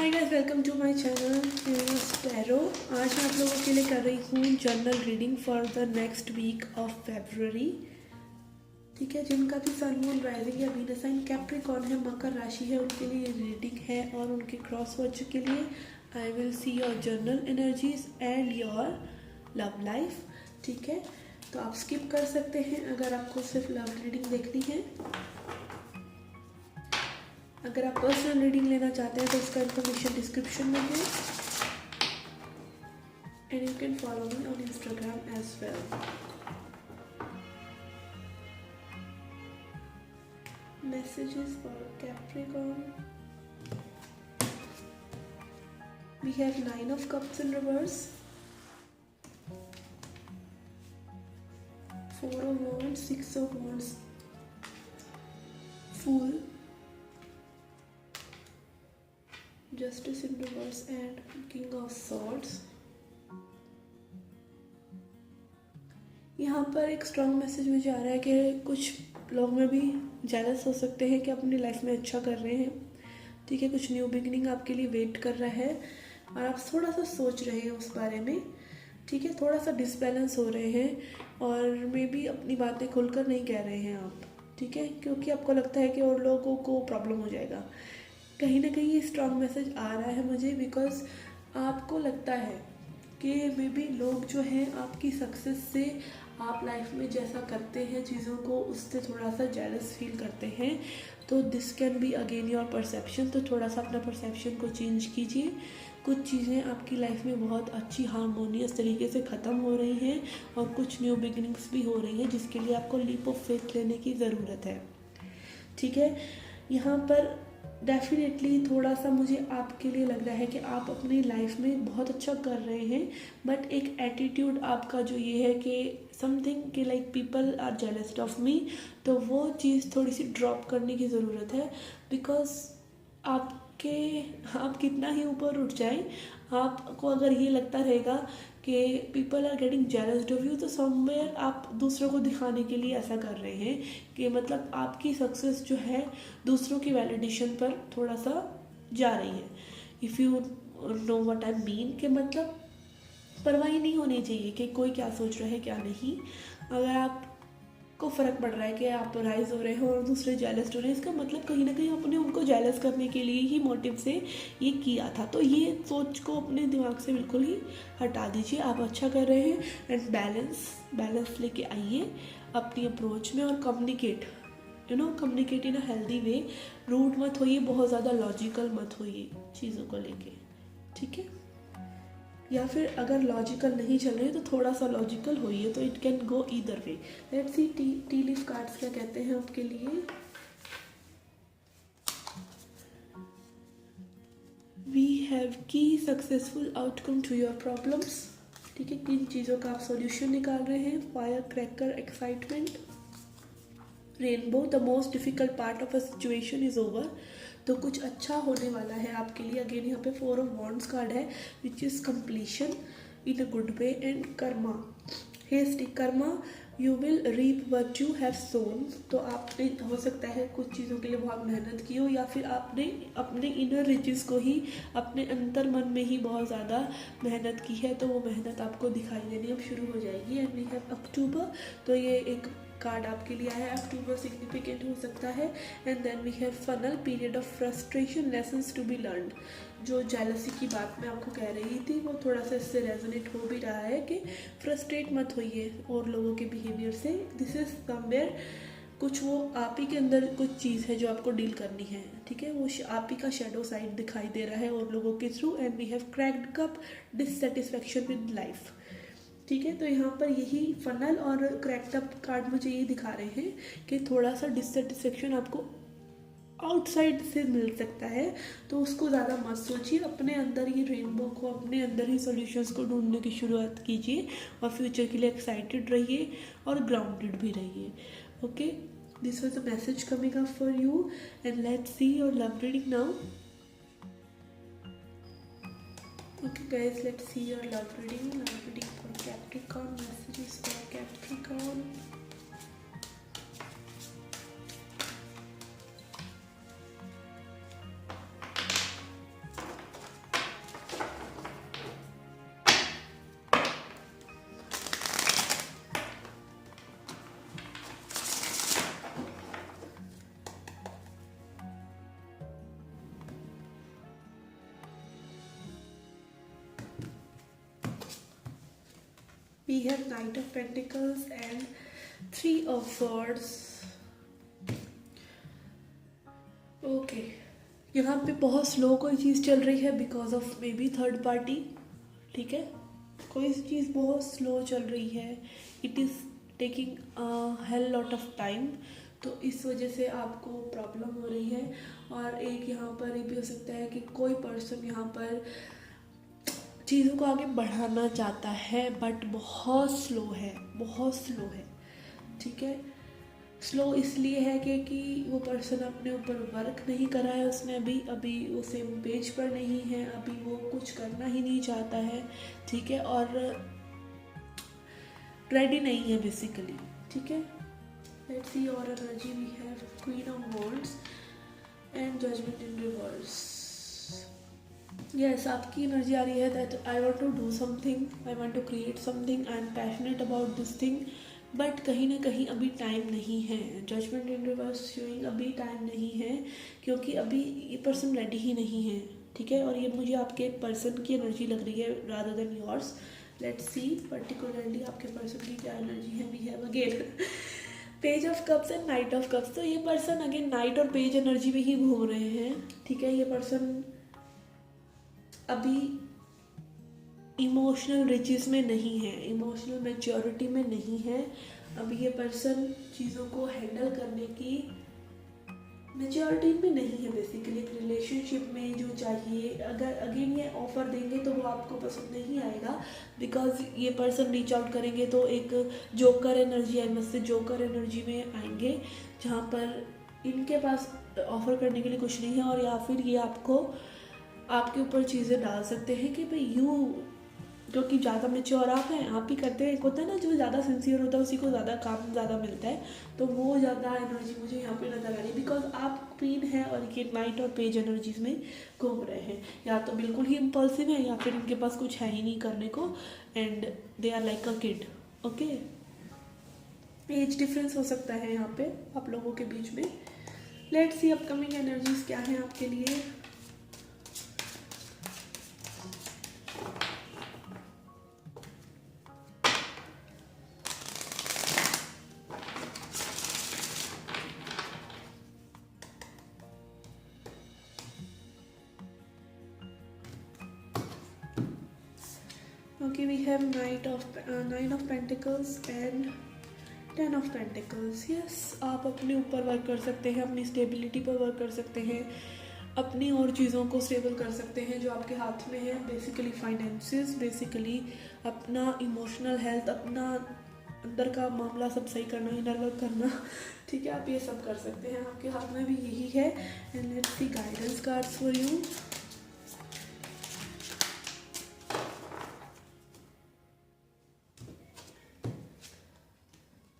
Hi guys, welcome to my channel tarot. आज मैं आप लोगों के लिए कर रही हूँ general reading for the next week of February. ठीक है, जिनका भी सन मून राइजिंग या वीनस साइन कैप्रिकॉर्न है, मकर राशि है, उनके लिए ये रीडिंग है। और उनके क्रॉस वर्ड के लिए I will see your general energies and your love life. ठीक है, तो आप स्किप कर सकते हैं अगर आपको सिर्फ लव रीडिंग देखनी है। अगर आप पर्सनल रीडिंग लेना चाहते हैं तो उसका इन्फॉर्मेशन डिस्क्रिप्शन में है and you can follow me on Instagram as well. Messages for Capricorn. We have 9 of Cups in reverse, 4 of Wands, 6 of Wands, Fool, Justice in reverse and King of Swords. यहाँ पर एक strong message मुझे आ रहा है कि कुछ लोग में भी जेलस हो सकते हैं कि अपनी लाइफ में अच्छा कर रहे हैं। ठीक है, कुछ न्यू बिगिनिंग आपके लिए वेट कर रहा है और आप थोड़ा सा सोच रहे हैं उस बारे में। ठीक है, थोड़ा सा डिसबैलेंस हो रहे हैं और मे बी अपनी बातें खुलकर नहीं कह रहे हैं आप। ठीक है, क्योंकि आपको लगता है कि और लोगों को प्रॉब्लम हो जाएगा। कहीं ना कहीं ये स्ट्रॉन्ग मैसेज आ रहा है मुझे, बिकॉज आपको लगता है कि मे बी लोग जो हैं आपकी सक्सेस से, आप लाइफ में जैसा करते हैं चीज़ों को, उससे थोड़ा सा जेलस फील करते हैं। तो this can be again your perception. तो थोड़ा सा अपना परसेप्शन को चेंज कीजिए। कुछ चीज़ें आपकी लाइफ में बहुत अच्छी हारमोनियस तरीके से ख़त्म हो रही हैं और कुछ न्यू बिगिनिंग्स भी हो रही हैं, जिसके लिए आपको लीप ऑफ फेथ लेने की ज़रूरत है। ठीक है, यहाँ पर डेफिनेटली थोड़ा सा मुझे आपके लिए लग रहा है कि आप अपनी लाइफ में बहुत अच्छा कर रहे हैं, बट एक एटीट्यूड आपका जो ये है कि समथिंग कि like people are jealoused of me, तो वो चीज़ थोड़ी सी ड्रॉप करने की ज़रूरत है। बिकॉज आप कितना ही ऊपर उठ जाएं, आपको अगर ये लगता रहेगा कि people are getting jealoused of you, तो समवेयर आप दूसरों को दिखाने के लिए ऐसा कर रहे हैं कि मतलब आपकी सक्सेस जो है दूसरों की वैलिडेशन पर थोड़ा सा जा रही है। If you know what I mean, कि मतलब परवाह नहीं होनी चाहिए कि कोई क्या सोच रहा है क्या नहीं। अगर आपको फ़र्क पड़ रहा है कि आप राइज हो रहे हो और दूसरे जेलस हो रहे हैं, इसका मतलब कहीं ना कहीं आपने उनको जेलस करने के लिए ही मोटिव से ये किया था। तो ये सोच को अपने दिमाग से बिल्कुल ही हटा दीजिए। आप अच्छा कर रहे हैं एंड बैलेंस लेके आइए अपनी अप्रोच में और communicate in a healthy way. Rude मत होइए, बहुत ज़्यादा लॉजिकल मत होइए चीज़ों को लेके। ठीक है, या फिर अगर लॉजिकल नहीं चल रहे तो थोड़ा सा लॉजिकल होइए, तो it can go either way. Let's see tea leaf cards क्या कहते हैं आपके लिए। We have key successful outcome to your problems. ठीक है, किन चीज़ों का आप सॉल्यूशन निकाल रहे हैं। Fire cracker, excitement, rainbow, the most difficult part of a situation is over. तो कुछ अच्छा होने वाला है आपके लिए। अगेन यहाँ पे 4 ऑफ वॉन्ड्स कार्ड है, which is completion in a good way and karma. Hasty karma, you will reap what you have sown. तो आपने हो सकता है कुछ चीज़ों के लिए बहुत मेहनत की हो, या फिर आपने अपने इनर रिचेस को ही, अपने अंतर मन में ही बहुत ज़्यादा मेहनत की है, तो वो मेहनत आपको दिखाई देनी अब शुरू हो जाएगी। एंड वी हैव अक्टूबर, तो ये एक कार्ड आपके लिए आया है। अक्टूबर सिग्निफिकेंट हो सकता है। And then we have funnel, period of frustration, lessons to be learned. जो जेलसी की बात मैं आपको कह रही थी वो थोड़ा सा इससे रेजोनेट हो भी रहा है कि फ्रस्ट्रेट मत होइए और लोगों के बिहेवियर से। दिस इज समवेयर कुछ वो आप ही के अंदर कुछ चीज़ है जो आपको डील करनी है। ठीक है, वो आप ही का शेडो साइड दिखाई दे रहा है और लोगों के थ्रू। And we have cracked cup, dissatisfaction with life. ठीक है, तो यहाँ पर यही फनल और क्रैक्ड अप कार्ड मुझे ये दिखा रहे हैं कि थोड़ा सा डिससेटिस्फेक्शन आपको आउटसाइड से मिल सकता है, तो उसको ज़्यादा मत सोचिए। अपने अंदर ही रेनबो को, अपने अंदर ही सॉल्यूशंस को ढूंढने की शुरुआत कीजिए और फ्यूचर के लिए एक्साइटेड रहिए और ग्राउंडेड भी रहिए। Okay, this was the message coming up for you and let's see your love reading now. Okay guys, let's see your love reading. Love reading for Capricorn. Messages for Capricorn. We have Knight of Pentacles and Three of Swords. Okay, यहाँ पे बहुत slow कोई चीज़ चल रही है because of may be third party, ठीक है। कोई चीज़ बहुत स्लो चल रही है, it is taking hell lot of time, तो इस वजह से आपको प्रॉब्लम हो रही है। और एक यहाँ पर ये भी हो सकता है कि कोई पर्सन यहाँ पर चीज़ों को आगे बढ़ाना चाहता है बट बहुत स्लो है, बहुत स्लो है, ठीक है। स्लो इसलिए है कि वो पर्सन अपने ऊपर वर्क नहीं करा है उसने, अभी वो सेम पेज पर नहीं है, अभी वो कुछ करना ही नहीं चाहता है, ठीक है, और रेडी नहीं है बेसिकली, ठीक है। लेट्स सी और energy we have queen of wands and judgement in reverse. Yes, आपकी एनर्जी आ रही है that I want to do something, I want to create something, I am passionate about this thing, but कहीं ना कहीं अभी time नहीं है। जजमेंट इन रिवर्स शोइंग अभी टाइम नहीं है क्योंकि अभी ये पर्सन रेडी ही नहीं है, ठीक है। और ये मुझे आपके पर्सन की एनर्जी लग रही है rather than yours. Let's see particularly आपके पर्सन की क्या एनर्जी है। We have again page of cups and knight of cups, तो ये पर्सन अगेन नाइट और पेज एनर्जी में ही घूम रहे हैं, ठीक है। ये पर्सन अभी इमोशनल रिचेस में नहीं है, इमोशनल मैच्योरिटी में नहीं है, अभी ये पर्सन चीज़ों को हैंडल करने की मैच्योरिटी में नहीं है। बेसिकली एक रिलेशनशिप में जो चाहिए, अगर अगेन ये ऑफर देंगे तो वो आपको पसंद नहीं आएगा बिकॉज ये पर्सन रीच आउट करेंगे तो एक joker energy, I must say joker energy में आएंगे जहाँ पर इनके पास ऑफर करने के लिए कुछ नहीं है, और या फिर ये आपके ऊपर चीज़ें डाल सकते हैं कि भाई जो कि ज़्यादा मेच्योर आप हैं, आप ही करते हैं। एक होता है ना जो ज़्यादा सिंसियर होता है उसी को ज़्यादा काम ज़्यादा मिलता है, तो वो ज़्यादा एनर्जी मुझे यहाँ पे नजर आ रही है बिकॉज आप क्वीन है और ये नाइट और पेज एनर्जीज में घूम रहे हैं। या तो बिल्कुल ही इम्पल्सिव है या फिर इनके पास कुछ है ही नहीं करने को, and they are like a kid, okay. Age difference हो सकता है यहाँ पे आप लोगों के बीच में। लेट्स सी अपकमिंग एनर्जीज क्या है आपके लिए। Okay, we have nine of pentacles and 10 of pentacles. Yes, आप अपने ऊपर वर्क कर सकते हैं, अपनी स्टेबिलिटी पर वर्क कर सकते हैं, अपनी और चीज़ों को स्टेबल कर सकते हैं जो आपके हाथ में है। बेसिकली फाइनेंसेस, बेसिकली अपना इमोशनल हेल्थ, अपना अंदर का मामला सब सही करना, इनर वर्क करना, ठीक है। आप ये सब कर सकते हैं, आपके हाथ में भी यही है। And let's C guidance cards for you.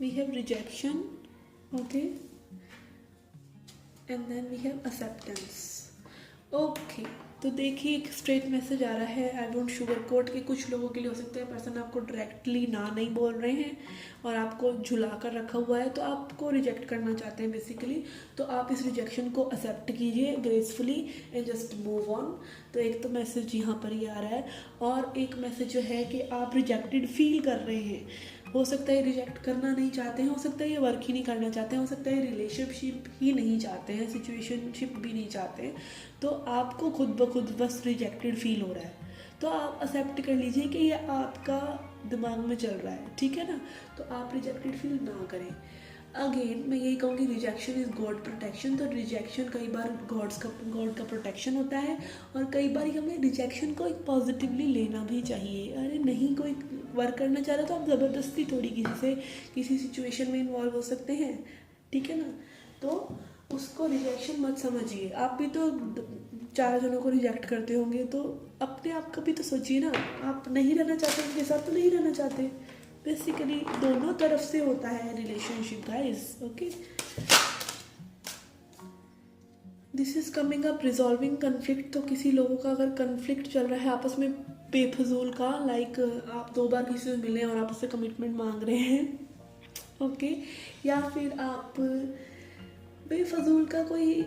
We have rejection, okay, and then we have acceptance, okay। तो देखिए एक स्ट्रेट मैसेज आ रहा है, आई डोंट शुगर कोट के कुछ लोगों के लिए हो सकता है पर्सन आपको डायरेक्टली ना नहीं बोल रहे हैं और आपको झुला कर रखा हुआ है, तो आपको रिजेक्ट करना चाहते हैं बेसिकली। तो आप इस रिजेक्शन को एक्सेप्ट कीजिए gracefully and just move on. तो एक तो मैसेज यहाँ पर ये आ रहा है, और एक मैसेज जो है कि आप रिजेक्टेड फील कर रहे हैं। हो सकता है रिजेक्ट करना नहीं चाहते हैं, हो सकता है ये वर्क ही नहीं करना चाहते हैं, हो सकता है रिलेशनशिप ही नहीं चाहते हैं, सिचुएशनशिप भी नहीं चाहते हैं, तो आपको खुद ब खुद बस रिजेक्टेड फील हो रहा है। तो आप एक्सेप्ट कर लीजिए कि ये आपका दिमाग में चल रहा है, ठीक है ना। तो आप रिजेक्टेड फील ना करें। अगेन मैं यही कहूँगी रिजेक्शन इज़ गॉड प्रोटेक्शन। तो रिजेक्शन कई बार गॉड का प्रोटेक्शन होता है, और कई बार हमें रिजेक्शन को एक पॉजिटिवली लेना भी चाहिए। अरे नहीं कोई वर्क करना चाह रहा तो आप ज़बरदस्ती थोड़ी किसी सिचुएशन में इन्वॉल्व हो सकते हैं, ठीक है ना। तो उसको रिजेक्शन मत समझिए। आप भी तो 4 जनों को रिजेक्ट करते होंगे, तो अपने आप का भी तो सोचिए ना। आप नहीं रहना चाहते उनके साथ तो नहीं रहना चाहते, बेसिकली दोनों तरफ से होता है relationship guys, okay. This is coming up resolving conflict. तो किसी लोगों का अगर कन्फ्लिक्ट चल रहा है आपस में बेफजूल का, लाइक आप 2 बार किसी से मिले और आप उससे कमिटमेंट मांग रहे हैं, ओके। या फिर आप बेफजूल का कोई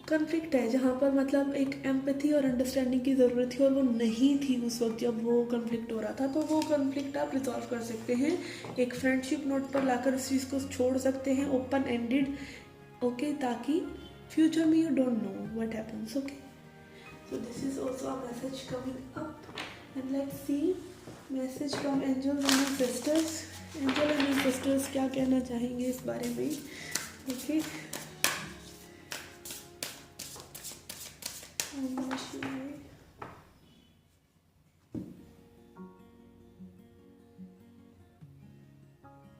कॉन्फ्लिक्ट है जहाँ पर मतलब एक एम्पैथी और अंडरस्टैंडिंग की ज़रूरत थी और वो नहीं थी उस वक्त जब वो कॉन्फ्लिक्ट हो रहा था, तो वो कॉन्फ्लिक्ट आप रिजॉल्व कर सकते हैं, एक फ्रेंडशिप नोट पर लाकर उस चीज़ को छोड़ सकते हैं, ओपन एंडेड, ओके, ताकि फ्यूचर में you don't know what happens, okay. So this is also a message coming up and let's see message from angels and sisters. Angel and sisters क्या कहना चाहेंगे इस बारे में, ओके।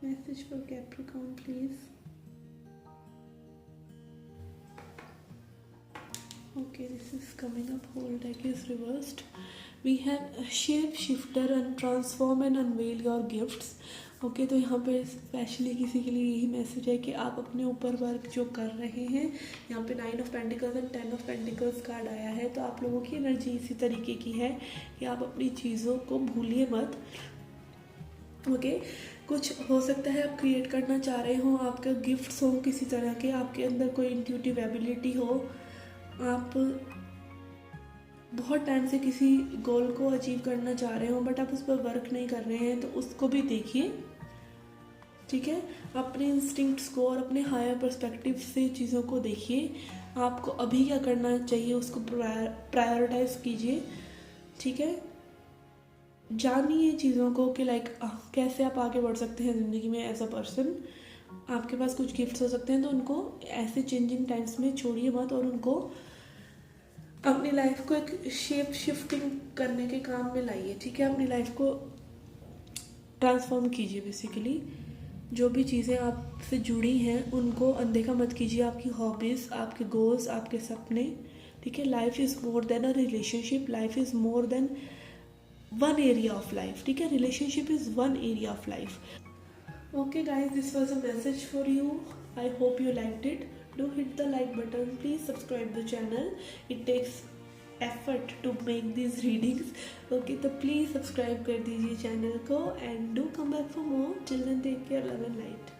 Message for Capricorn, please. Okay, this is coming up. Whole deck is reversed. We have shape shifter and transform and unveil your gifts. Okay, तो यहाँ पे स्पेशली किसी के लिए यही मैसेज है कि आप अपने ऊपर वर्क जो कर रहे हैं, यहाँ पे 9 of pentacles and 10 of pentacles card आया है, तो आप लोगों की एनर्जी इसी तरीके की है कि आप अपनी चीज़ों को भूलिए मत, ओके। कुछ हो सकता है आप क्रिएट करना चाह रहे हो, आपका गिफ्ट्स हो किसी तरह के, आपके अंदर कोई इंट्यूटिव एबिलिटी हो, आप बहुत टाइम से किसी गोल को अचीव करना चाह रहे हो बट आप उस पर वर्क नहीं कर रहे हैं, तो उसको भी देखिए, ठीक है। अपने इंस्टिंक्ट्स को और अपने हायर पर्सपेक्टिव से चीज़ों को देखिए, आपको अभी क्या करना चाहिए उसको प्रायोरिटाइज कीजिए, ठीक है। जानिए चीज़ों को कि लाइक कैसे आप आगे बढ़ सकते हैं ज़िंदगी में एज अ पर्सन। आपके पास कुछ गिफ्ट्स हो सकते हैं, तो उनको ऐसे चेंजिंग टाइम्स में छोड़िए मत और उनको अपनी लाइफ को एक शेप शिफ्टिंग करने के काम में लाइए, ठीक है। अपनी लाइफ को ट्रांसफॉर्म कीजिए बेसिकली, जो भी चीज़ें आपसे जुड़ी हैं उनको अनदेखा मत कीजिए, आपकी हॉबीज़, आपके गोल्स, आपके सपने, ठीक है। Life is more than a relationship, life is more than one area of life, ठीक है। Relationship is one area of life, okay guys, this was a message for you. I hope you liked it. Do hit the like button, please subscribe the channel, it takes effort to make these readings, okay, तो please subscribe कर दीजिए channel को and do come back for more. Till then, take care, love and light.